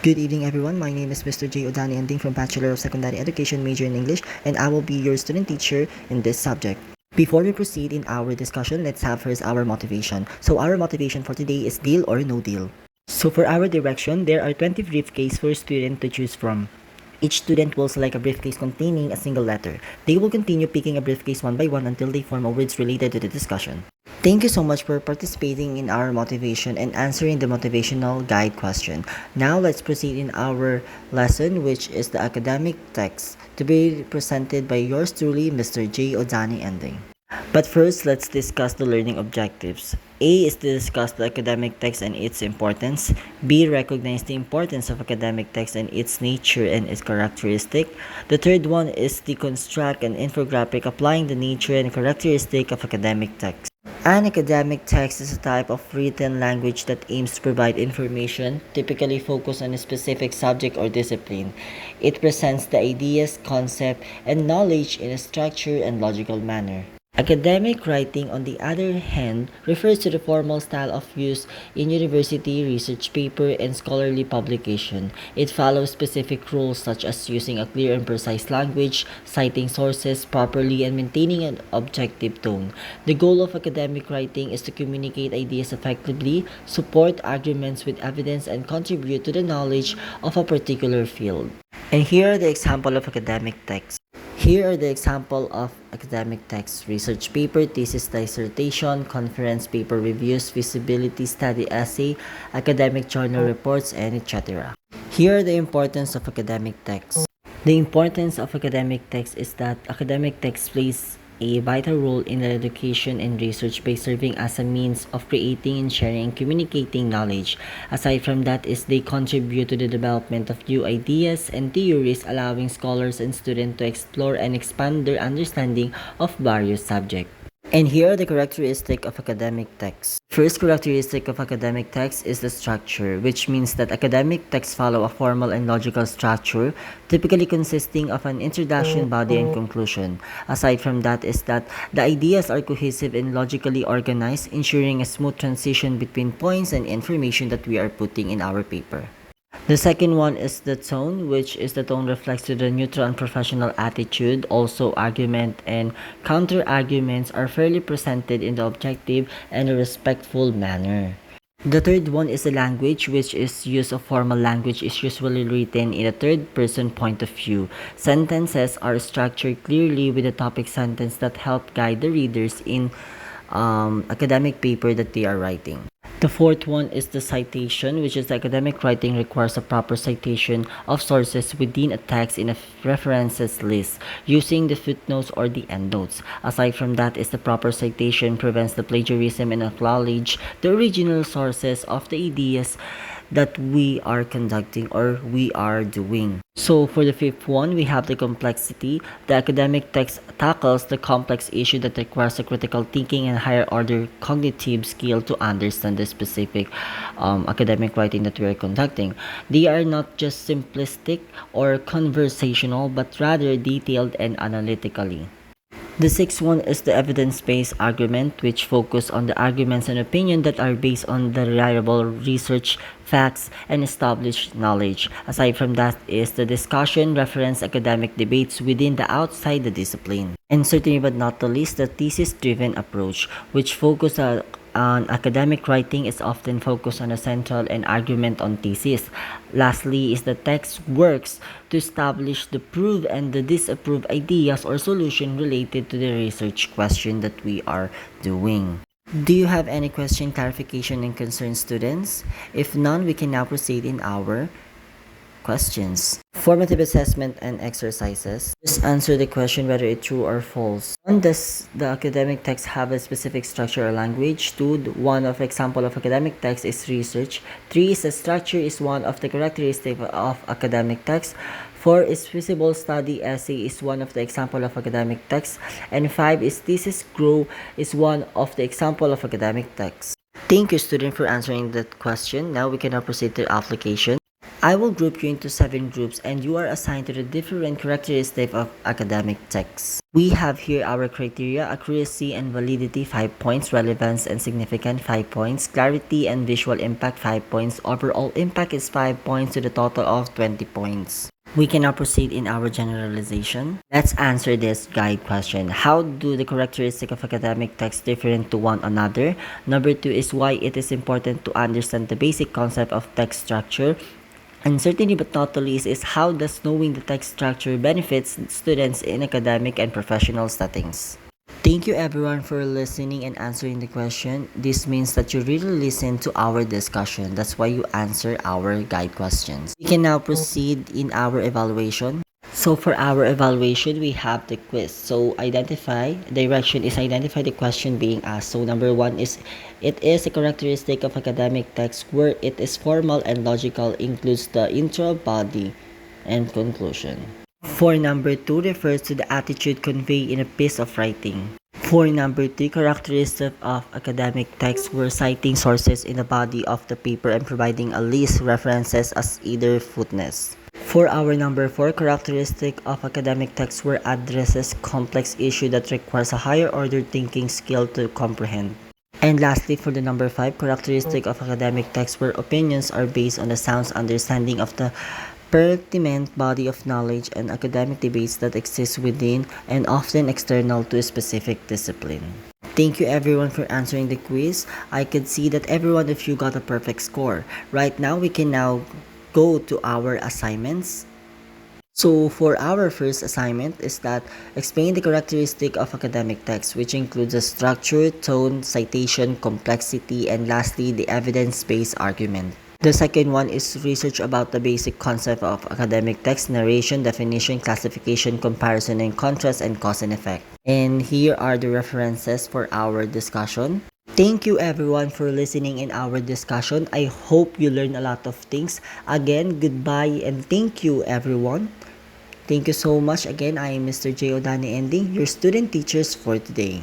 Good evening, everyone. My name is Mr. J. Odani Anding from Bachelor of Secondary Education, major in English, and I will be your student teacher in this subject. Before we proceed in our discussion, let's have first our motivation. So our motivation for today is deal or no deal. So for our direction, there are 20 briefcases for student to choose from. Each student will select a briefcase containing a single letter. They will continue picking a briefcase one by one until they form a words related to the discussion. Thank you so much for participating in our motivation and answering the motivational guide question. Now let's proceed in our lesson, which is the academic text, to be presented by yours truly, Mr. J. Odani Ending. But first, let's discuss the learning objectives. A is to discuss the academic text and its importance. B, recognize the importance of academic text and its nature and its characteristic. The third one is to construct an infographic applying the nature and characteristic of academic text. An academic text is a type of written language that aims to provide information, typically focused on a specific subject or discipline. It presents the ideas, concept, and knowledge in a structured and logical manner. Academic writing, on the other hand, refers to the formal style of use in university research paper and scholarly publication. It follows specific rules such as using a clear and precise language, citing sources properly, and maintaining an objective tone. The goal of academic writing is to communicate ideas effectively, support arguments with evidence, and contribute to the knowledge of a particular field. And here are the example of academic text. Here are the example of academic text: research paper, thesis, dissertation, conference paper reviews, feasibility study essay, academic journal reports, and etc. Here are the importance of academic text. The importance of academic text is that academic text plays a vital role in the education and research by serving as a means of creating and sharing and communicating knowledge. Aside from that is they contribute to the development of new ideas and theories, allowing scholars and students to explore and expand their understanding of various subjects. And here are the characteristics of academic text. First characteristic of academic text is the structure, which means that academic texts follow a formal and logical structure, typically consisting of an introduction, body, and conclusion. Aside from that is that the ideas are cohesive and logically organized, ensuring a smooth transition between points and information that we are putting in our paper. The second one is the tone, which is the tone reflects to the neutral and professional attitude. Also, argument and counter-arguments are fairly presented in the objective and a respectful manner. The third one is the language, which is use of formal language is usually written in a third-person point of view. Sentences are structured clearly with a topic sentence that help guide the readers in academic paper that they are writing. The fourth one is the citation, which is the academic writing requires a proper citation of sources within a text in a references list, using the footnotes or the endnotes. Aside from that is the proper citation prevents the plagiarism and acknowledge the original sources of the ideas that we are conducting or we are doing. So for the fifth one, we have the complexity. The academic text tackles the complex issue that requires a critical thinking and higher order cognitive skill to understand the specific academic writing that we are conducting. They are not just simplistic or conversational, but rather detailed and analytically. The sixth one is the evidence-based argument, which focus on the arguments and opinion that are based on the reliable research, facts, and established knowledge. Aside from that is the discussion, reference academic debates within the outside the discipline. And certainly but not the least, the thesis-driven approach, which focus on academic writing is often focused on a central and argument on thesis. Lastly is the text works to establish the prove and the disapprove ideas or solution related to the research question that we are doing. Do you have any question, clarification, and concern, students? If none, we can now proceed in our questions. Formative assessment and exercises. Just answer the question whether it's true or false. 1. Does the academic text have a specific structure or language? 2. One of example of academic text is research. 3. Is the structure is one of the characteristics of academic text. 4. Is feasible study essay is one of the example of academic text. And 5. Is thesis grow is one of the example of academic text. Thank you, student, for answering that question. Now we can now proceed to application. I will group you into 7 groups and you are assigned to the different characteristics of academic texts. We have here our criteria: accuracy and validity 5 points, relevance and significance 5 points, clarity and visual impact 5 points, overall impact is 5 points to the total of 20 points. We can now proceed in our generalization. Let's answer this guide question. How do the characteristics of academic text different to one another? Number 2 is why it is important to understand the basic concept of text structure. And certainly but not the least is how does knowing the text structure benefits students in academic and professional settings. Thank you everyone for listening and answering the question. This means that you really listen to our discussion. That's why you answer our guide questions. We can now proceed in our evaluation. So for our evaluation, we have the quiz. So direction is identify the question being asked. So number 1 is, it is a characteristic of academic text where it is formal and logical, includes the intro, body, and conclusion. For number 2 refers to the attitude conveyed in a piece of writing. For number 3, characteristic of academic text were citing sources in the body of the paper and providing a list references as either footnotes. For our number 4, characteristic of academic text were addresses complex issue that requires a higher order thinking skill to comprehend. And lastly, for the number 5, characteristic of academic text where opinions are based on the sound understanding of the pertinent body of knowledge and academic debates that exist within and often external to a specific discipline. Thank you everyone for answering the quiz. I could see that every one of you got a perfect score. Right now, we can now go to our assignments. So for our first assignment is that explain the characteristic of academic text, which includes the structure, tone, citation, complexity, and lastly, the evidence-based argument. The second one is research about the basic concept of academic text, narration, definition, classification, comparison and contrast, and cause and effect. And here are the references for our discussion. Thank you everyone for listening in our discussion. I hope you learned a lot of things. Again, goodbye and thank you everyone. Thank you so much. Again, I am Mr. J. Odani Ending, your student teachers for today.